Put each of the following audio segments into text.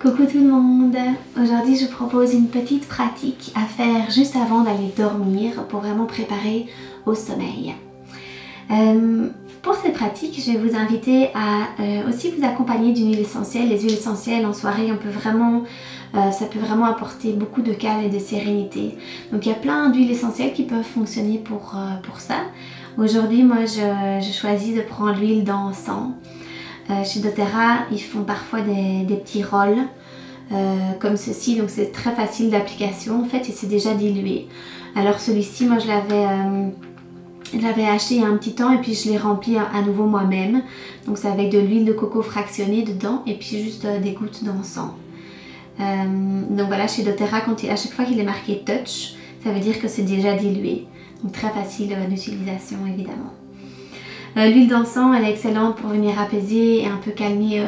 Coucou tout le monde! Aujourd'hui je vous propose une petite pratique à faire juste avant d'aller dormir pour vraiment préparer au sommeil. Pour cette pratique, je vais vous inviter à aussi vous accompagner d'une huile essentielle. Les huiles essentielles en soirée, ça peut vraiment apporter beaucoup de calme et de sérénité. Donc il y a plein d'huiles essentielles qui peuvent fonctionner pour ça. Aujourd'hui, moi je choisis de prendre l'huile d'encens. Chez doTERRA, ils font parfois des petits rolls comme ceci, donc c'est très facile d'application en fait et c'est déjà dilué. Alors celui-ci, moi je l'avais acheté il y a un petit temps et puis je l'ai rempli à nouveau moi-même. Donc c'est avec de l'huile de coco fractionnée dedans et puis juste des gouttes d'encens. Donc voilà, chez doTERRA, à chaque fois qu'il est marqué touch, ça veut dire que c'est déjà dilué. Donc très facile d'utilisation évidemment. L'huile d'encens, elle est excellente pour venir apaiser et un peu calmer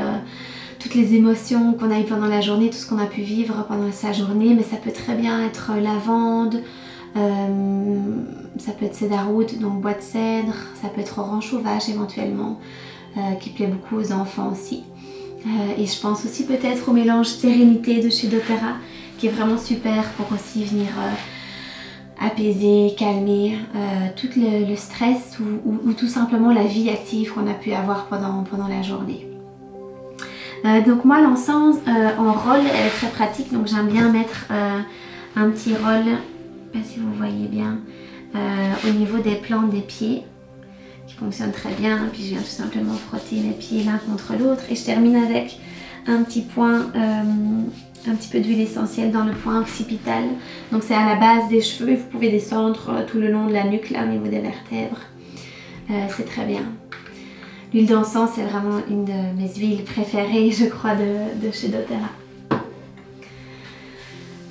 toutes les émotions qu'on a eues pendant la journée, tout ce qu'on a pu vivre pendant sa journée. Mais ça peut très bien être lavande, ça peut être cedarwood, donc bois de cèdre, ça peut être orange sauvage éventuellement, qui plaît beaucoup aux enfants aussi. Et je pense aussi peut-être au mélange sérénité de chez doTERRA, qui est vraiment super pour aussi venir apaiser, calmer tout le stress ou tout simplement la vie active qu'on a pu avoir pendant la journée. Donc moi l'encens en roll, elle est très pratique, donc j'aime bien mettre un petit roll, je ne sais pas si vous voyez bien, au niveau des plantes des pieds, qui fonctionne très bien. Puis je viens tout simplement frotter mes pieds l'un contre l'autre et je termine avec un petit point, un petit peu d'huile essentielle dans le point occipital. Donc c'est à la base des cheveux et vous pouvez descendre tout le long de la nuque, là au niveau des vertèbres. C'est très bien. L'huile d'encens, c'est vraiment une de mes huiles préférées, je crois, de chez doTERRA.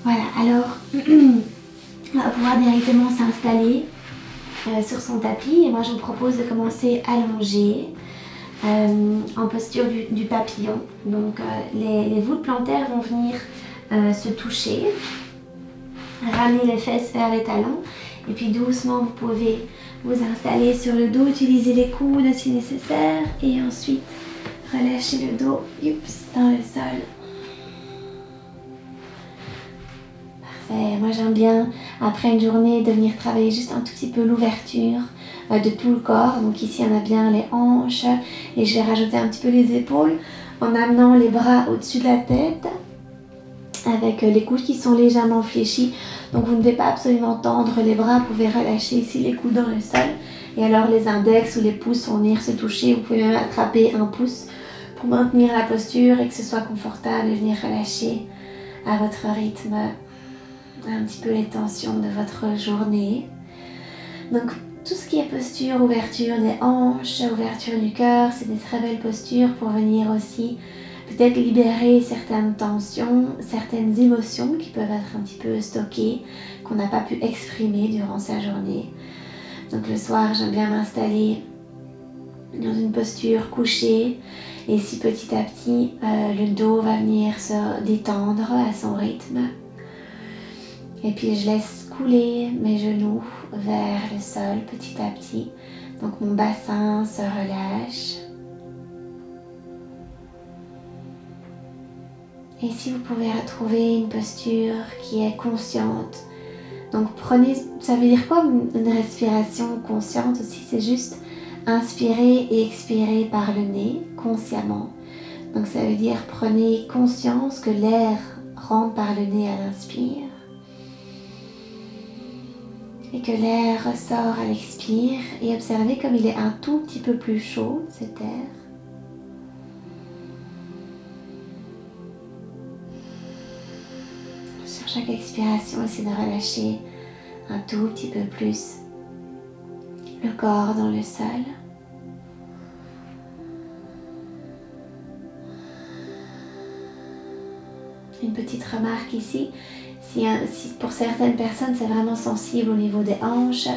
Voilà, alors on va pouvoir directement s'installer sur son tapis. Et moi, je vous propose de commencer allongé, en posture du papillon. Donc les voûtes plantaires vont venir se toucher, ramener les fesses vers les talons et puis doucement vous pouvez vous installer sur le dos, utiliser les coudes si nécessaire et ensuite relâcher le dos dans le sol. Parfait, moi j'aime bien après une journée de venir travailler juste un tout petit peu l'ouverture de tout le corps. Donc ici on a bien les hanches et je vais rajouter un petit peu les épaules en amenant les bras au-dessus de la tête avec les coudes qui sont légèrement fléchis. Donc vous ne devez pas absolument tendre les bras, vous pouvez relâcher ici les coudes dans le sol et alors les index ou les pouces vont venir se toucher. Vous pouvez même attraper un pouce pour maintenir la posture et que ce soit confortable et venir relâcher à votre rythme un petit peu les tensions de votre journée. Donc tout ce qui est posture, ouverture des hanches, ouverture du cœur, c'est des très belles postures pour venir aussi peut-être libérer certaines tensions, certaines émotions qui peuvent être un petit peu stockées, qu'on n'a pas pu exprimer durant sa journée. Donc le soir, j'aime bien m'installer dans une posture couchée et si petit à petit, le dos va venir se détendre à son rythme. Et puis je laisse couler mes genoux vers le sol petit à petit. Donc mon bassin se relâche. Et si vous pouvez retrouver une posture qui est consciente. Donc prenez, ça veut dire quoi une respiration consciente aussi? C'est juste inspirer et expirer par le nez consciemment. Donc ça veut dire prenez conscience que l'air rentre par le nez à l'inspire. Et que l'air ressort à l'expire et observez comme il est un tout petit peu plus chaud cet air. Sur chaque expiration, essayez de relâcher un tout petit peu plus le corps dans le sol. Une petite remarque ici. Si pour certaines personnes c'est vraiment sensible au niveau des hanches,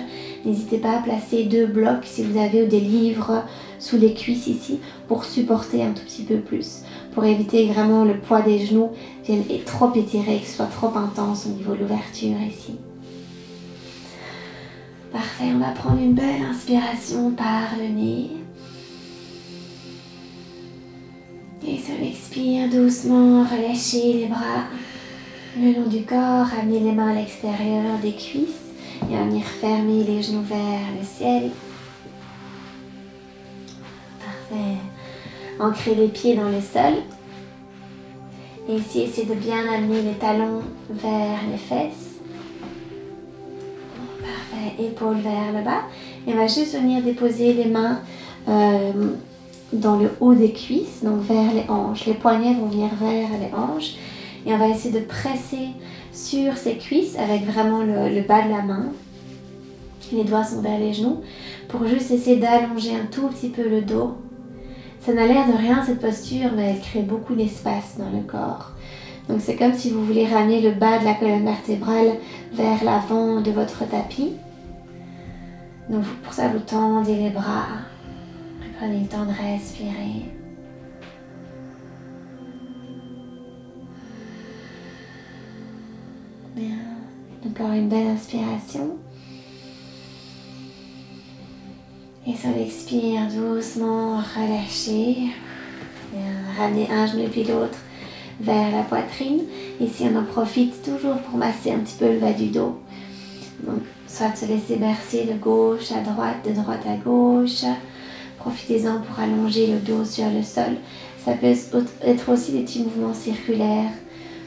n'hésitez pas à placer 2 blocs si vous avez des livres sous les cuisses ici pour supporter un tout petit peu plus, pour éviter vraiment le poids des genoux vienne trop étirer, que ce soit trop intense au niveau de l'ouverture ici. Parfait, on va prendre une belle inspiration par le nez et sur l'expire, doucement, relâchez les bras le long du corps, ramenez les mains à l'extérieur des cuisses et on va venir fermer les genoux vers le ciel. Parfait. Ancrez les pieds dans le sol. Et ici, essayez de bien amener les talons vers les fesses. Parfait. Épaules vers le bas. Et on va juste venir déposer les mains dans le haut des cuisses, donc vers les hanches. Les poignets vont venir vers les hanches. Et on va essayer de presser sur ces cuisses avec vraiment le bas de la main. Les doigts sont vers les genoux pour juste essayer d'allonger un tout petit peu le dos. Ça n'a l'air de rien cette posture, mais elle crée beaucoup d'espace dans le corps. Donc c'est comme si vous voulez ramener le bas de la colonne vertébrale vers l'avant de votre tapis. Donc pour ça vous tendez les bras. Prenez le temps de respirer. Bien. Encore une belle inspiration. Et sur l'expire, doucement relâchez. Bien. Ramenez un genou puis l'autre vers la poitrine. Ici, on en profite toujours pour masser un petit peu le bas du dos. Donc, soit se laisser bercer de gauche à droite, de droite à gauche. Profitez-en pour allonger le dos sur le sol. Ça peut être aussi des petits mouvements circulaires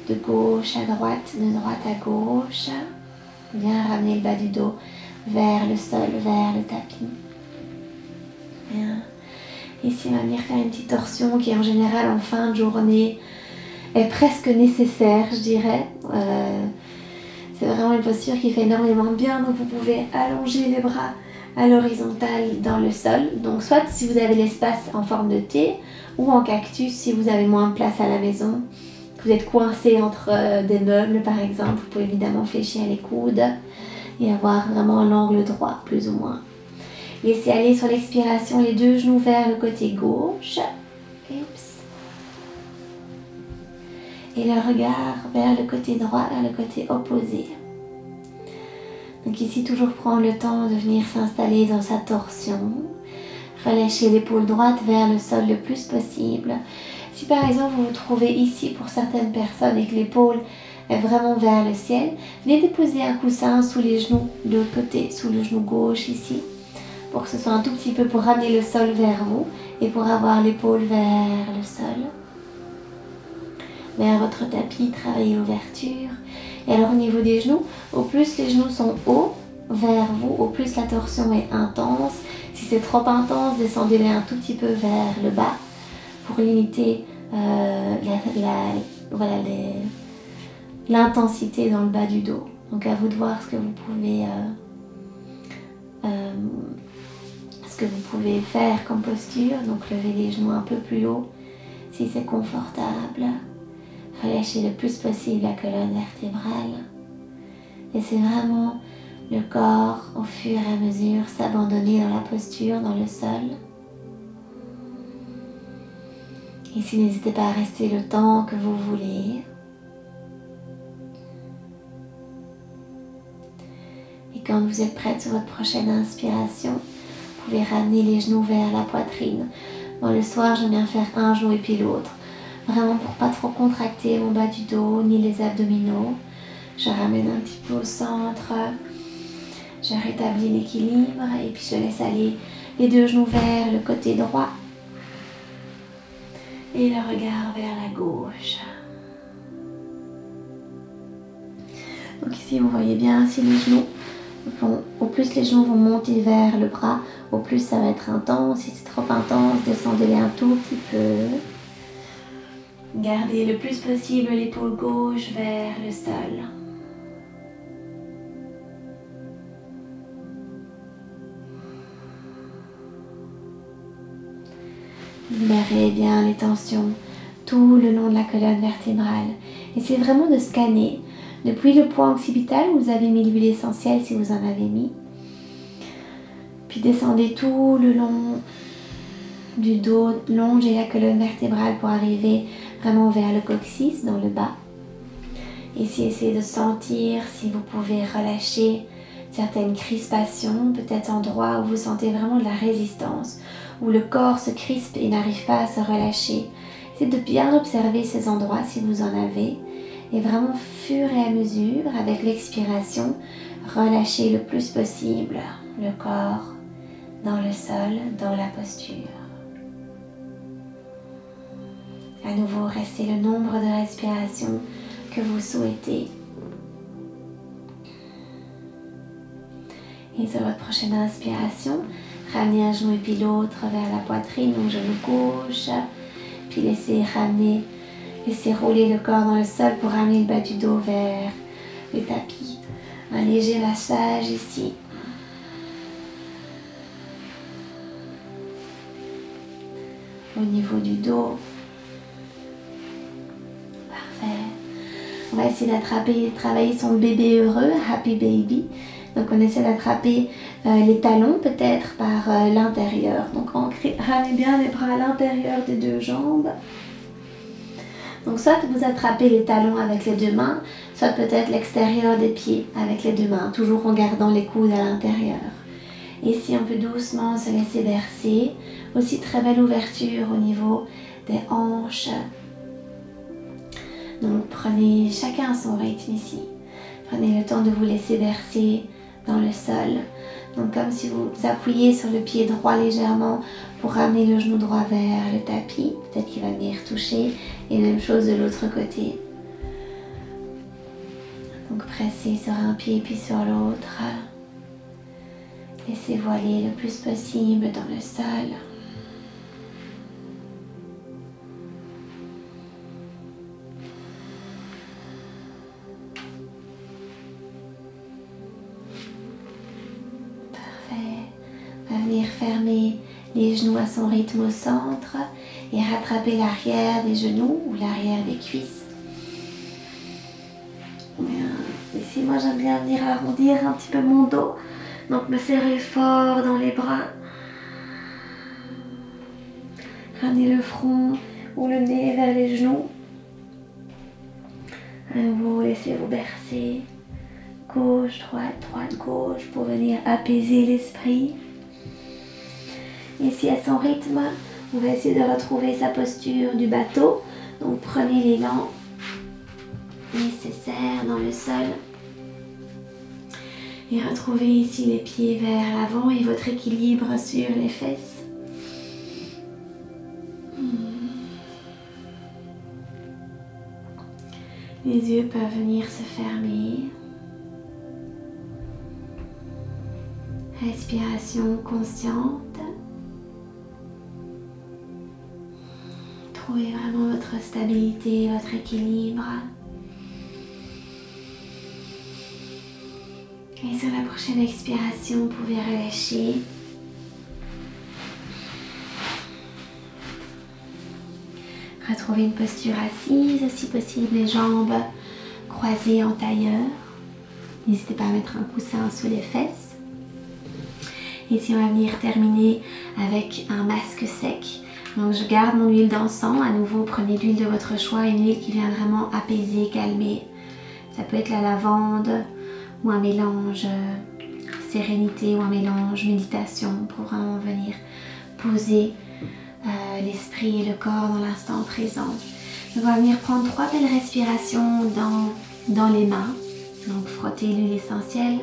de gauche à droite à gauche. Bien ramener le bas du dos vers le sol, vers le tapis. Bien. Ici, on va venir faire une petite torsion qui en général en fin de journée est presque nécessaire, je dirais. C'est vraiment une posture qui fait énormément bien, donc vous pouvez allonger les bras à l'horizontale dans le sol. Donc soit si vous avez l'espace en forme de T ou en cactus si vous avez moins de place à la maison. Vous êtes coincé entre des meubles par exemple, vous pouvez évidemment fléchir les coudes et avoir vraiment l'angle droit plus ou moins. Laissez aller sur l'expiration les deux genoux vers le côté gauche. Oups. Et le regard vers le côté droit, vers le côté opposé. Donc ici, toujours prendre le temps de venir s'installer dans sa torsion. Relâchez l'épaule droite vers le sol le plus possible. Si par exemple vous vous trouvez ici pour certaines personnes et que l'épaule est vraiment vers le ciel, venez déposer un coussin sous les genoux de l'autre côté, sous le genou gauche ici, pour que ce soit un tout petit peu pour ramener le sol vers vous et pour avoir l'épaule vers le sol. Vers votre tapis, travaillez l'ouverture. Et alors au niveau des genoux, au plus les genoux sont hauts vers vous, au plus la torsion est intense. Si c'est trop intense, descendez-les un tout petit peu vers le bas pour limiter l'intensité dans le bas du dos. Donc à vous de voir ce que vous pouvez faire comme posture. Donc levez les genoux un peu plus haut si c'est confortable. Relâchez le plus possible la colonne vertébrale. Laissez vraiment le corps au fur et à mesure s'abandonner dans la posture, dans le sol. Ici, n'hésitez pas à rester le temps que vous voulez. Et quand vous êtes prête sur votre prochaine inspiration, vous pouvez ramener les genoux vers la poitrine. Moi, le soir, j'aime bien faire un genou et puis l'autre. Vraiment pour pas trop contracter mon bas du dos ni les abdominaux. Je ramène un petit peu au centre. Je rétablis l'équilibre et puis je laisse aller les deux genoux vers le côté droit. Et le regard vers la gauche. Donc ici vous voyez bien si les genoux au plus les genoux vont monter vers le bras, au plus ça va être intense. Si c'est trop intense, descendez-les un tout petit peu. Gardez le plus possible l'épaule gauche vers le sol. Libérez bien les tensions tout le long de la colonne vertébrale. Essayez vraiment de scanner depuis le point occipital où vous avez mis l'huile essentielle si vous en avez mis. Puis descendez tout le long du dos, longez la colonne vertébrale pour arriver vraiment vers le coccyx dans le bas. Ici, essayez de sentir si vous pouvez relâcher certaines crispations, peut-être endroits où vous sentez vraiment de la résistance, où le corps se crispe et n'arrive pas à se relâcher. essayez de bien observer ces endroits si vous en avez. Et vraiment, fur et à mesure, avec l'expiration, relâchez le plus possible le corps dans le sol, dans la posture. À nouveau, restez le nombre de respirations que vous souhaitez. Et sur votre prochaine inspiration, ramenez un genou et puis l'autre vers la poitrine, donc genou gauche. Puis laissez rouler le corps dans le sol pour ramener le bas du dos vers le tapis. Un léger massage ici. Au niveau du dos. Parfait. On va essayer travailler son bébé heureux, happy baby. Donc on essaie d'attraper les talons peut-être par l'intérieur. Donc on ramène bien les bras à l'intérieur des deux jambes. Donc soit vous attrapez les talons avec les deux mains, soit peut-être l'extérieur des pieds avec les deux mains, toujours en gardant les coudes à l'intérieur. Ici on peut doucement se laisser bercer. Aussi très belle ouverture au niveau des hanches. Donc prenez chacun son rythme ici. Prenez le temps de vous laisser bercer dans le sol. Donc comme si vous appuyez sur le pied droit légèrement pour ramener le genou droit vers le tapis. Peut-être qu'il va venir toucher. Et même chose de l'autre côté. Donc pressez sur un pied puis sur l'autre. Laissez voiler le plus possible dans le sol. On va venir fermer les genoux à son rythme au centre et rattraper l'arrière des genoux ou l'arrière des cuisses. Ici, moi j'aime bien venir arrondir un petit peu mon dos, donc me serrer fort dans les bras. Ramener le front ou le nez vers les genoux. À nouveau, laissez-vous bercer. Gauche, droite, droite, gauche pour venir apaiser l'esprit. Ici à son rythme, on va essayer de retrouver sa posture du bateau. Donc prenez l'élan nécessaire dans le sol. Et retrouvez ici les pieds vers l'avant et votre équilibre sur les fesses. Les yeux peuvent venir se fermer. Respiration consciente. Trouvez vraiment votre stabilité, votre équilibre. Et sur la prochaine expiration, vous pouvez relâcher. Retrouvez une posture assise, si possible les jambes croisées en tailleur. N'hésitez pas à mettre un coussin sous les fesses. Ici, on va venir terminer avec un masque sec. Donc je garde mon huile d'encens. À nouveau, prenez l'huile de votre choix, une huile qui vient vraiment apaiser, calmer. Ça peut être la lavande ou un mélange sérénité ou un mélange méditation pour vraiment venir poser l'esprit et le corps dans l'instant présent. On va venir prendre 3 belles respirations dans les mains. Donc frottez l'huile essentielle.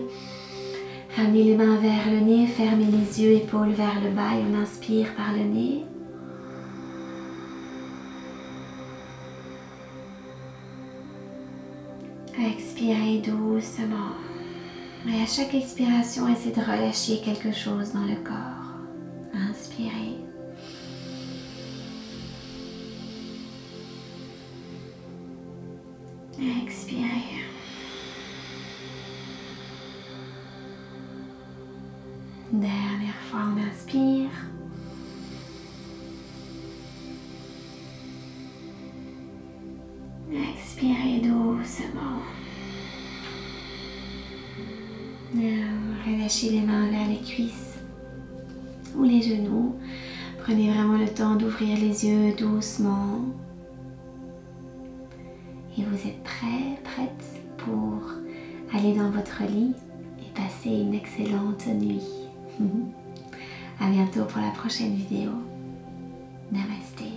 Ramenez les mains vers le nez, fermez les yeux, épaules vers le bas et on inspire par le nez. Expirez doucement. Et à chaque expiration, essayez de relâcher quelque chose dans le corps. Inspirez. Expirez. Dernière fois, on inspire. Expirez doucement. Relâchez les mains vers les cuisses ou les genoux. Prenez vraiment le temps d'ouvrir les yeux doucement. Et vous êtes prête pour aller dans votre lit et passer une excellente nuit. À bientôt pour la prochaine vidéo. Namasté.